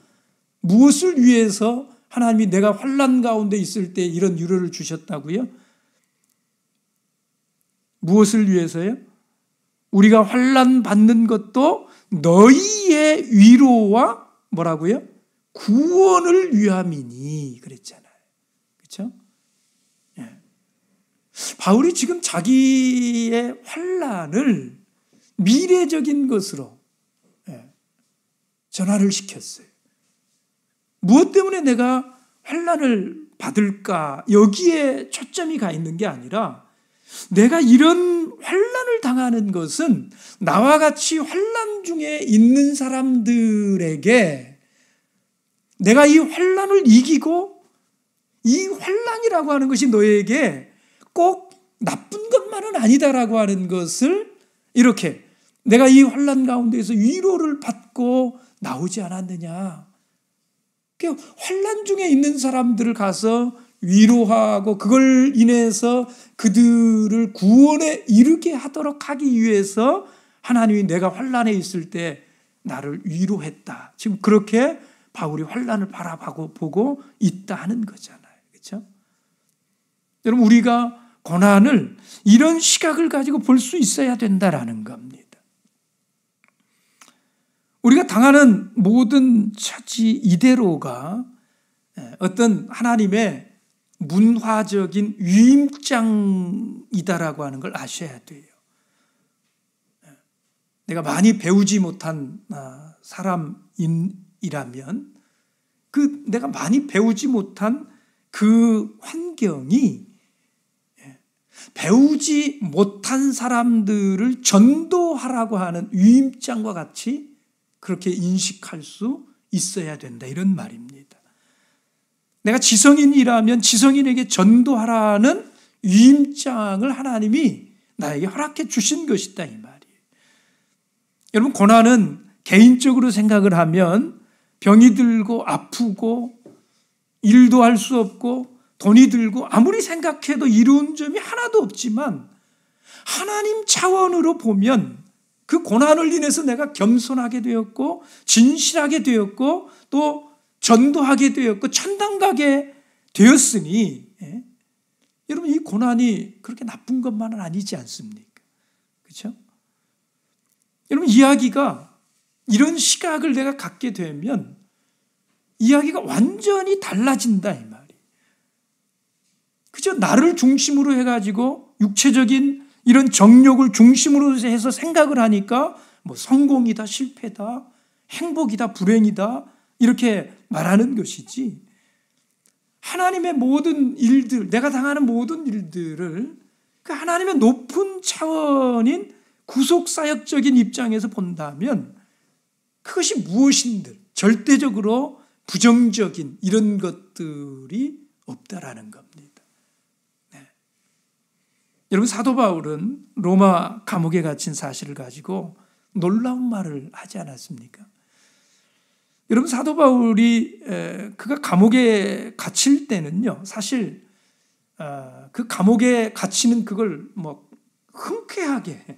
A: 무엇을 위해서 하나님이 내가 환난 가운데 있을 때 이런 위로를 주셨다고요? 무엇을 위해서요? 우리가 환난 받는 것도 너희의 위로와 뭐라고요? 구원을 위함이니 그랬잖아요. 그렇죠? 예. 바울이 지금 자기의 환난을 미래적인 것으로 전환을 시켰어요. 무엇 때문에 내가 환난을 받을까? 여기에 초점이 가 있는 게 아니라 내가 이런 환난을 당하는 것은 나와 같이 환난 중에 있는 사람들에게 내가 이 환난을 이기고 이 환난이라고 하는 것이 너에게 꼭 나쁜 것만은 아니다라고 하는 것을 이렇게 내가 이 환난 가운데에서 위로를 받고 나오지 않았느냐. 환난 중에 있는 사람들을 가서 위로하고 그걸 인해서 그들을 구원에 이르게 하도록 하기 위해서 하나님이 내가 환난에 있을 때 나를 위로했다. 지금 그렇게 바울이 환난을 바라보고 있다 하는 거잖아요. 그렇죠? 여러분 우리가 고난을 이런 시각을 가지고 볼 수 있어야 된다라는 겁니다. 우리가 당하는 모든 처지 이대로가 어떤 하나님의 문화적인 위임장이다라고 하는 걸 아셔야 돼요. 내가 많이 배우지 못한 사람이라면 내가 많이 배우지 못한 그 환경이 배우지 못한 사람들을 전도하라고 하는 위임장과 같이 그렇게 인식할 수 있어야 된다 이런 말입니다. 내가 지성인이라면 지성인에게 전도하라는 위임장을 하나님이 나에게 허락해 주신 것이다 이 말이에요. 여러분 고난은 개인적으로 생각을 하면 병이 들고 아프고 일도 할 수 없고 돈이 들고 아무리 생각해도 이루은 점이 하나도 없지만 하나님 차원으로 보면 그 고난을 인해서 내가 겸손하게 되었고 진실하게 되었고 또 전도하게 되었고 천당 가게 되었으니 여러분 이 고난이 그렇게 나쁜 것만은 아니지 않습니까? 그렇죠? 여러분 이야기가 이런 시각을 내가 갖게 되면 이야기가 완전히 달라진다 이 말이에요. 그죠? 나를 중심으로 해가지고 육체적인 이런 정욕을 중심으로 해서 생각을 하니까 뭐 성공이다 실패다 행복이다 불행이다 이렇게 말하는 것이지 하나님의 모든 일들 내가 당하는 모든 일들을 그 하나님의 높은 차원인 구속사역적인 입장에서 본다면 그것이 무엇인들 절대적으로 부정적인 이런 것들이 없다라는 겁니다. 여러분 사도 바울은 로마 감옥에 갇힌 사실을 가지고 놀라운 말을 하지 않았습니까? 여러분 사도 바울이 그가 감옥에 갇힐 때는요 사실 그 감옥에 갇히는 그걸 뭐 흔쾌하게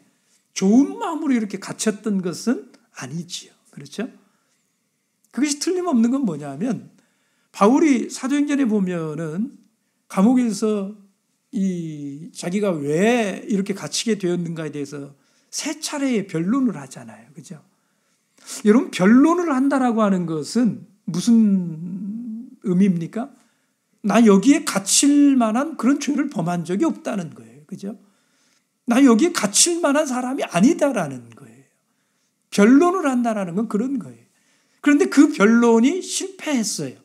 A: 좋은 마음으로 이렇게 갇혔던 것은 아니지요. 그렇죠? 그것이 틀림없는 건 뭐냐면 바울이 사도행전에 보면은 감옥에서 자기가 왜 이렇게 갇히게 되었는가에 대해서 세 차례의 변론을 하잖아요. 그죠? 여러분, 변론을 한다라고 하는 것은 무슨 의미입니까? 나 여기에 갇힐 만한 그런 죄를 범한 적이 없다는 거예요. 그죠? 나 여기에 갇힐 만한 사람이 아니다라는 거예요. 변론을 한다라는 건 그런 거예요. 그런데 그 변론이 실패했어요.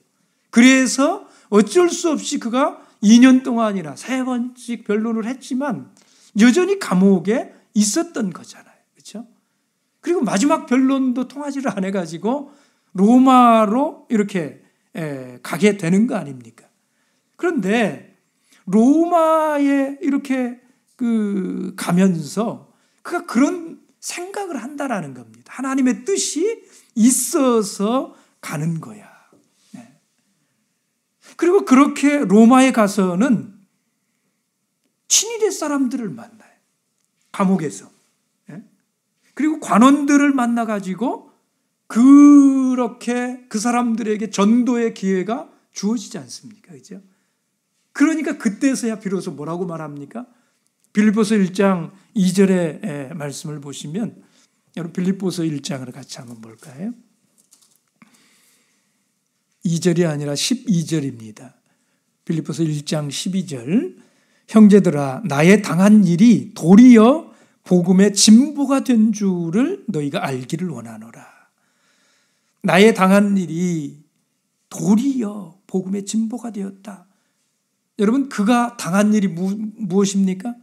A: 그래서 어쩔 수 없이 그가 2년 동안이나 3번씩 변론을 했지만 여전히 감옥에 있었던 거잖아요. 그렇죠? 그리고 마지막 변론도 통하지를 않아가지고 로마로 이렇게 가게 되는 거 아닙니까? 그런데 로마에 이렇게 가면서 그가 그런 생각을 한다라는 겁니다. 하나님의 뜻이 있어서 가는 거야. 그리고 그렇게 로마에 가서는 친위대 사람들을 만나요. 감옥에서. 그리고 관원들을 만나가지고 그렇게 그 사람들에게 전도의 기회가 주어지지 않습니까? 그죠? 그러니까 그때서야 비로소 뭐라고 말합니까? 빌립보서 1장 2절의 말씀을 보시면, 여러분 빌립보서 1장을 같이 한번 볼까요? 2절이 아니라 12절입니다. 빌립보서 1장 12절. 형제들아, 나의 당한 일이 도리어 복음의 진보가 된 줄을 너희가 알기를 원하노라. 나의 당한 일이 도리어 복음의 진보가 되었다. 여러분, 그가 당한 일이 무엇입니까?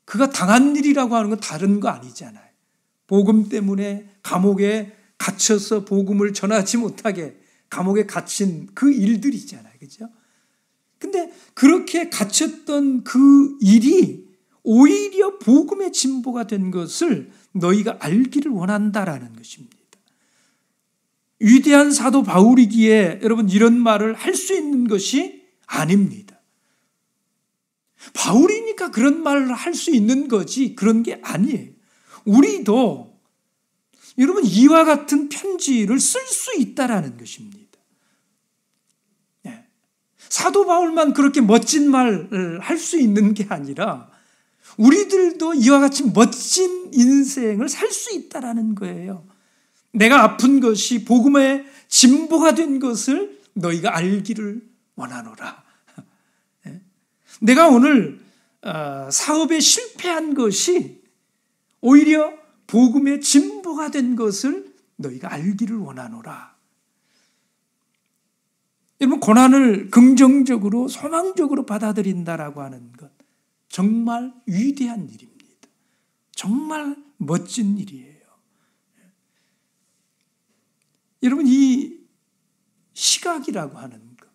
A: 그가 당한 일이라고 하는 건 다른 거 아니잖아요. 복음 때문에 감옥에 갇혀서 복음을 전하지 못하게 감옥에 갇힌 그 일들이잖아요. 그죠? 근데 그렇게 갇혔던 그 일이 오히려 복음의 진보가 된 것을 너희가 알기를 원한다라는 것입니다. 위대한 사도 바울이기에 여러분 이런 말을 할 수 있는 것이 아닙니다. 바울이니까 그런 말을 할 수 있는 거지 그런 게 아니에요. 우리도 여러분 이와 같은 편지를 쓸 수 있다라는 것입니다. 사도 바울만 그렇게 멋진 말을 할 수 있는 게 아니라 우리들도 이와 같이 멋진 인생을 살 수 있다라는 거예요. 내가 아픈 것이 복음의 진보가 된 것을 너희가 알기를 원하노라. 내가 오늘 사업에 실패한 것이 오히려 복음의 진보가 된 것을 너희가 알기를 원하노라. 여러분, 고난을 긍정적으로 소망적으로 받아들인다라고 하는 것 정말 위대한 일입니다. 정말 멋진 일이에요. 여러분, 이 시각이라고 하는 것,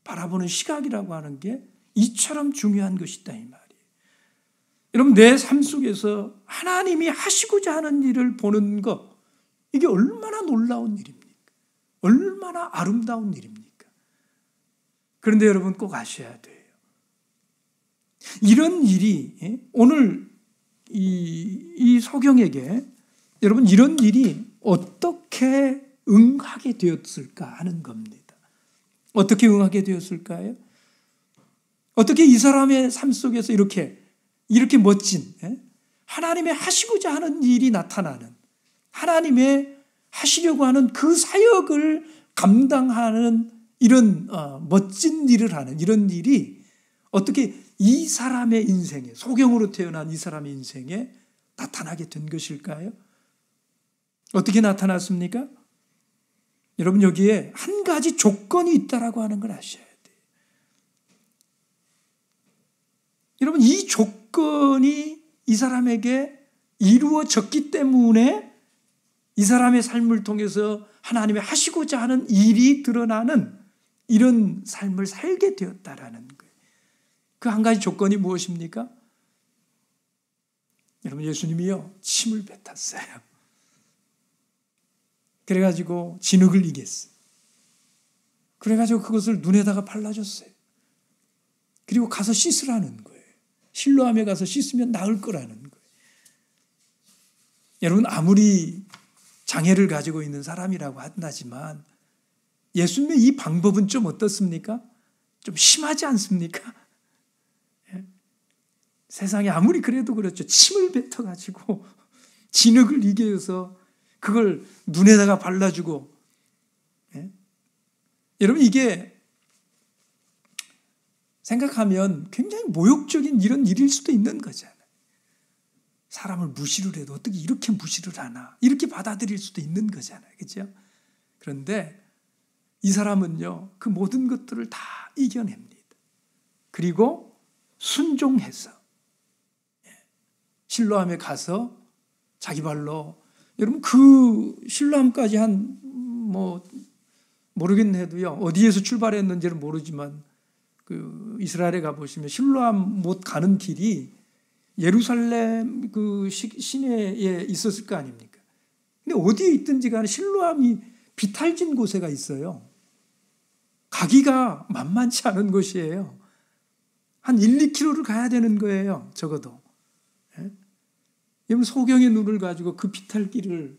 A: 바라보는 시각이라고 하는 게 이처럼 중요한 것이다 이 말이에요. 여러분, 내 삶 속에서 하나님이 하시고자 하는 일을 보는 것, 이게 얼마나 놀라운 일입니까? 얼마나 아름다운 일입니까? 그런데 여러분 꼭 아셔야 돼요. 이런 일이 오늘 이 소경에게 여러분 이런 일이 어떻게 응하게 되었을까 하는 겁니다. 어떻게 응하게 되었을까요? 어떻게 이 사람의 삶 속에서 이렇게 멋진 하나님의 하시고자 하는 일이 나타나는, 하나님의 하시려고 하는 그 사역을 감당하는 이런 멋진 일을 하는 이런 일이 어떻게 이 사람의 인생에, 소경으로 태어난 이 사람의 인생에 나타나게 된 것일까요? 어떻게 나타났습니까? 여러분, 여기에 한 가지 조건이 있다라고 하는 걸 아셔야 돼요. 여러분, 이 조건이 이 사람에게 이루어졌기 때문에 이 사람의 삶을 통해서 하나님의 하시고자 하는 일이 드러나는 이런 삶을 살게 되었다라는 거예요. 그 한 가지 조건이 무엇입니까? 여러분, 예수님이요 침을 뱉었어요. 그래가지고 진흙을 이겼어요. 그래가지고 그것을 눈에다가 발라줬어요. 그리고 가서 씻으라는 거예요. 실로암에 가서 씻으면 나을 거라는 거예요. 여러분, 아무리 장애를 가지고 있는 사람이라고 한다지만 예수님의 이 방법은 좀 어떻습니까? 좀 심하지 않습니까? 세상에 아무리 그래도 그렇죠. 침을 뱉어가지고 진흙을 이겨서 그걸 눈에다가 발라주고. 여러분, 이게 생각하면 굉장히 모욕적인 이런 일일 수도 있는 거잖아요. 사람을 무시를 해도 어떻게 이렇게 무시를 하나, 이렇게 받아들일 수도 있는 거잖아요. 그렇죠? 그런데 이 사람은요 그 모든 것들을 다 이겨냅니다. 그리고 순종해서 실로암에 가서 자기 발로. 여러분 그 실로암까지 모르긴 해도요. 어디에서 출발했는지는 모르지만 그 이스라엘에 가보시면 실로암 못 가는 길이 예루살렘 그 시내에 있었을 거 아닙니까? 근데 어디에 있든지 간에 실로암이 비탈진 곳에가 있어요. 가기가 만만치 않은 곳이에요. 한 1, 2km를 가야 되는 거예요. 적어도. 예? 여러분 소경의 눈을 가지고 그 비탈길을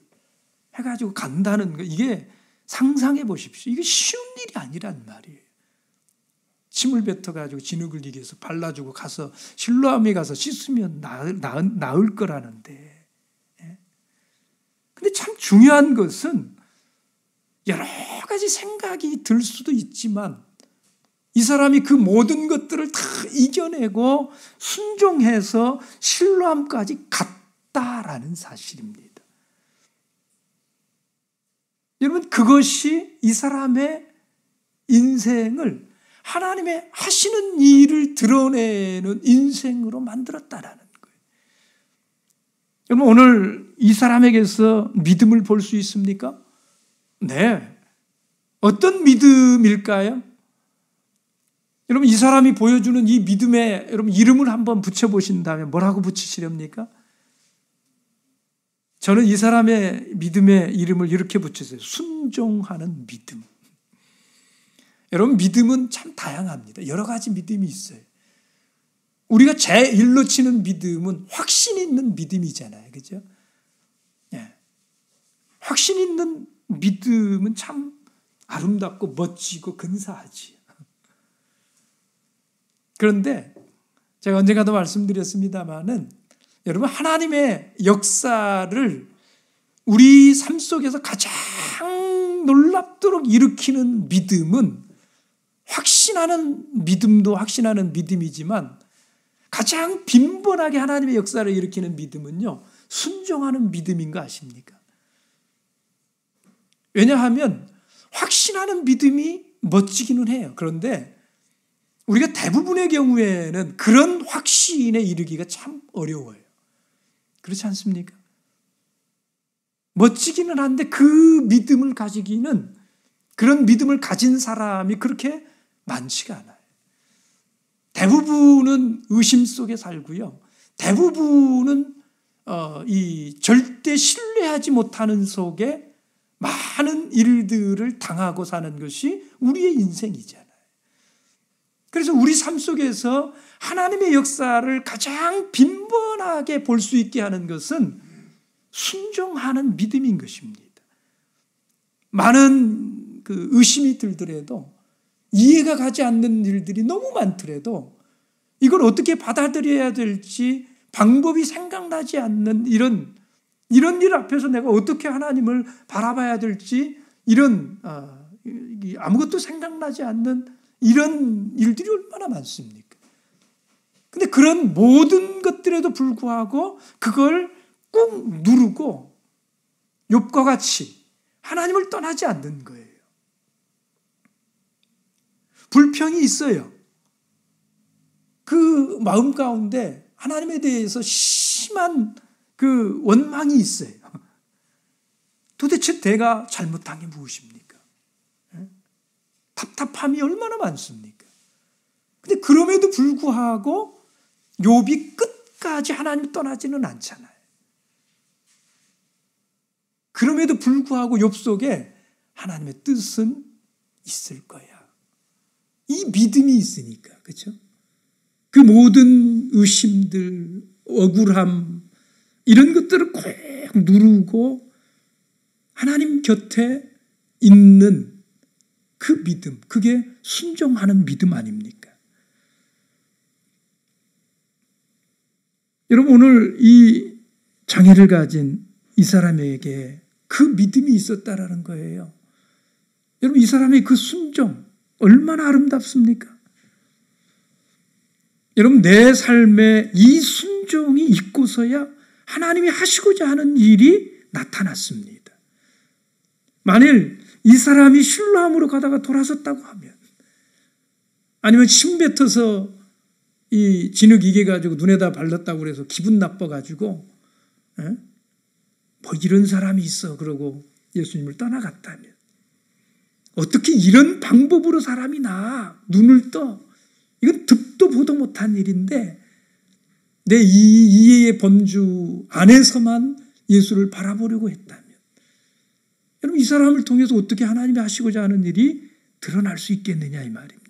A: 해가지고 간다는 거, 이게 상상해 보십시오. 이게 쉬운 일이 아니란 말이에요. 침을 뱉어가지고 진흙을 이겨서 발라주고 가서 실로암에 가서 씻으면 나을 거라는데. 예? 근데 참 중요한 것은 여러 가지 생각이 들 수도 있지만 이 사람이 그 모든 것들을 다 이겨내고 순종해서 실로암까지 갔다라는 사실입니다. 여러분 그것이 이 사람의 인생을 하나님의 하시는 일을 드러내는 인생으로 만들었다라는 거예요. 여러분 오늘 이 사람에게서 믿음을 볼 수 있습니까? 네. 어떤 믿음일까요? 여러분 이 사람이 보여주는 이 믿음에 여러분 이름을 한번 붙여보신다면 뭐라고 붙이시렵니까? 저는 이 사람의 믿음의 이름을 이렇게 붙였어요. 순종하는 믿음. 여러분 믿음은 참 다양합니다. 여러 가지 믿음이 있어요. 우리가 제1로 치는 믿음은 확신 있는 믿음이잖아요. 그렇죠? 예. 확신 있는 믿음은 참 아름답고 멋지고 근사하지. 그런데 제가 언젠가도 말씀드렸습니다마는 여러분 하나님의 역사를 우리 삶 속에서 가장 놀랍도록 일으키는 믿음은 확신하는 믿음도 확신하는 믿음이지만 가장 빈번하게 하나님의 역사를 일으키는 믿음은요, 순종하는 믿음인 거 아십니까? 왜냐하면 확신하는 믿음이 멋지기는 해요. 그런데 우리가 대부분의 경우에는 그런 확신에 이르기가 참 어려워요. 그렇지 않습니까? 멋지기는 한데 그 믿음을 가지기는, 그런 믿음을 가진 사람이 그렇게 많지가 않아요. 대부분은 의심 속에 살고요. 대부분은 이 절대 신뢰하지 못하는 속에 많은 일들을 당하고 사는 것이 우리의 인생이잖아요. 그래서 우리 삶 속에서 하나님의 역사를 가장 빈번하게 볼 수 있게 하는 것은 순종하는 믿음인 것입니다. 많은 그 의심이 들더라도, 이해가 가지 않는 일들이 너무 많더라도 이걸 어떻게 받아들여야 될지 방법이 생각나지 않는 이런 일 앞에서 내가 어떻게 하나님을 바라봐야 될지 아무것도 생각나지 않는 이런 일들이 얼마나 많습니까? 근데 그런 모든 것들에도 불구하고 그걸 꾹 누르고 욥과 같이 하나님을 떠나지 않는 거예요. 불평이 있어요. 그 마음 가운데 하나님에 대해서 심한 그 원망이 있어요. 도대체 내가 잘못한 게 무엇입니까? 답답함이 얼마나 많습니까? 근데 그럼에도 불구하고 욥이 끝까지 하나님 떠나지는 않잖아요. 그럼에도 불구하고 욥 속에 하나님의 뜻은 있을 거야. 이 믿음이 있으니까, 그렇죠? 그 모든 의심들, 억울함, 이런 것들을 꼭 누르고 하나님 곁에 있는 그 믿음, 그게 순종하는 믿음 아닙니까? 여러분 오늘 이 장애를 가진 이 사람에게 그 믿음이 있었다라는 거예요. 여러분 이 사람의 그 순종 얼마나 아름답습니까? 여러분 내 삶에 이 순종이 있고서야 하나님이 하시고자 하는 일이 나타났습니다. 만일 이 사람이 실로암으로 가다가 돌아섰다고 하면, 아니면 침 뱉어서 이 진흙 이겨가지고 눈에다 발랐다고 그래서 기분 나빠가지고 뭐 이런 사람이 있어 그러고 예수님을 떠나갔다면, 어떻게 이런 방법으로 사람이 나 눈을 떠, 이건 듣도 보도 못한 일인데 내 이해의 범주 안에서만 예수를 바라보려고 했다면, 여러분 이 사람을 통해서 어떻게 하나님이 하시고자 하는 일이 드러날 수 있겠느냐 이 말입니다.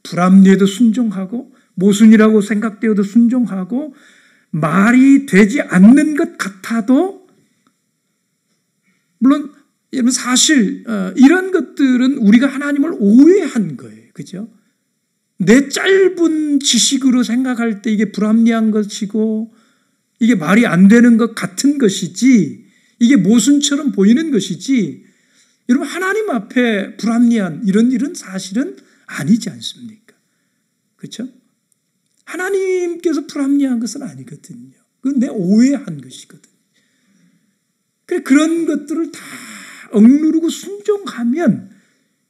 A: 불합리해도 순종하고 모순이라고 생각되어도 순종하고 말이 되지 않는 것 같아도, 물론 여러분 사실 이런 것들은 우리가 하나님을 오해한 거예요. 그죠? 내 짧은 지식으로 생각할 때 이게 불합리한 것이고 이게 말이 안 되는 것 같은 것이지, 이게 모순처럼 보이는 것이지, 여러분 하나님 앞에 불합리한 이런 일은 사실은 아니지 않습니까? 그렇죠? 하나님께서 불합리한 것은 아니거든요. 그건 내 오해한 것이거든요. 그런 것들을 다 억누르고 순종하면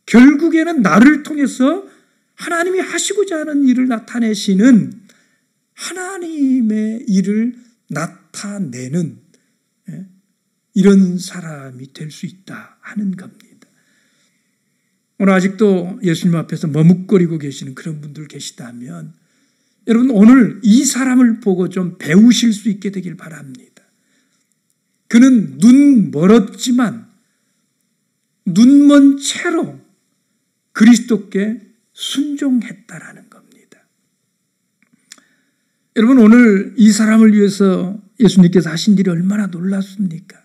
A: 결국에는 나를 통해서 하나님이 하시고자 하는 일을 나타내시는 하나님의 일을 나타내는 이런 사람이 될 수 있다 하는 겁니다. 오늘 아직도 예수님 앞에서 머뭇거리고 계시는 그런 분들 계시다면, 여러분 오늘 이 사람을 보고 좀 배우실 수 있게 되길 바랍니다. 그는 눈 멀었지만 눈먼 채로 그리스도께 순종했다라는 겁니다. 여러분 오늘 이 사람을 위해서 예수님께서 하신 일이 얼마나 놀랍습니까?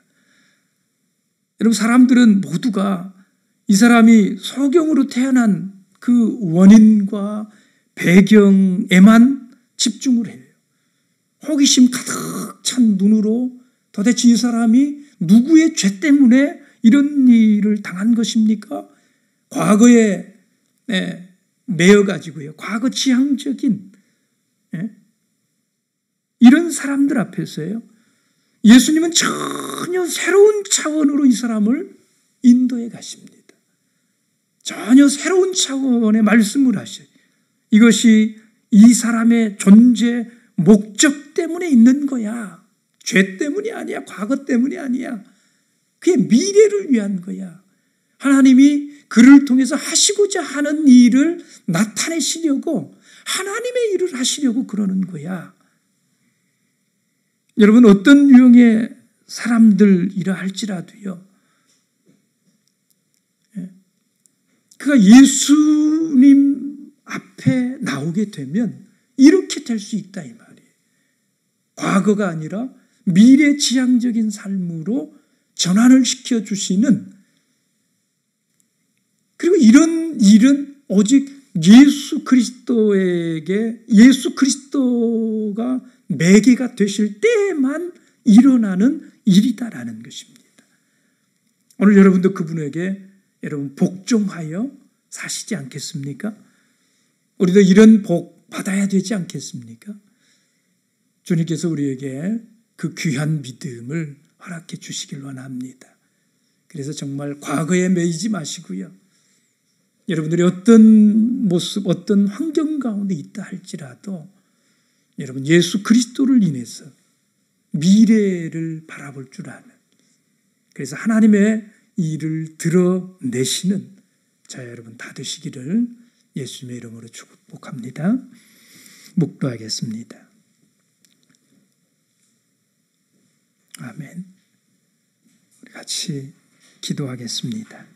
A: 여러분 사람들은 모두가 이 사람이 소경으로 태어난 그 원인과 배경에만 집중을 해요. 호기심 가득 찬 눈으로 도대체 이 사람이 누구의 죄 때문에 이런 일을 당한 것입니까? 과거에 매여가지고요. 과거 지향적인 이런 사람들 앞에서요. 예수님은 전혀 새로운 차원으로 이 사람을 인도해 가십니다. 전혀 새로운 차원의 말씀을 하셔요. 이것이 이 사람의 존재 목적 때문에 있는 거야. 죄 때문이 아니야. 과거 때문이 아니야. 그의 미래를 위한 거야. 하나님이 그를 통해서 하시고자 하는 일을 나타내시려고, 하나님의 일을 하시려고 그러는 거야. 여러분 어떤 유형의 사람들이라 할지라도요, 그가 예수님 앞에 나오게 되면 이렇게 될 수 있다 이 말이에요. 과거가 아니라 미래지향적인 삶으로 전환을 시켜주시는, 그리고 이런 일은 오직 예수 그리스도가 매개가 되실 때만 일어나는 일이다라는 것입니다. 오늘 여러분도 그분에게 여러분 복종하여 사시지 않겠습니까? 우리도 이런 복 받아야 되지 않겠습니까? 주님께서 우리에게 그 귀한 믿음을 허락해 주시길 원합니다. 그래서 정말 과거에 매이지 마시고요. 여러분들이 어떤 모습, 어떤 환경 가운데 있다 할지라도 여러분 예수 그리스도를 인해서 미래를 바라볼 줄 아는, 그래서 하나님의 일을 드러내시는 자 여러분 다 되시기를 예수님의 이름으로 축복합니다. 묵도하겠습니다. 아멘. 우리 같이 기도하겠습니다.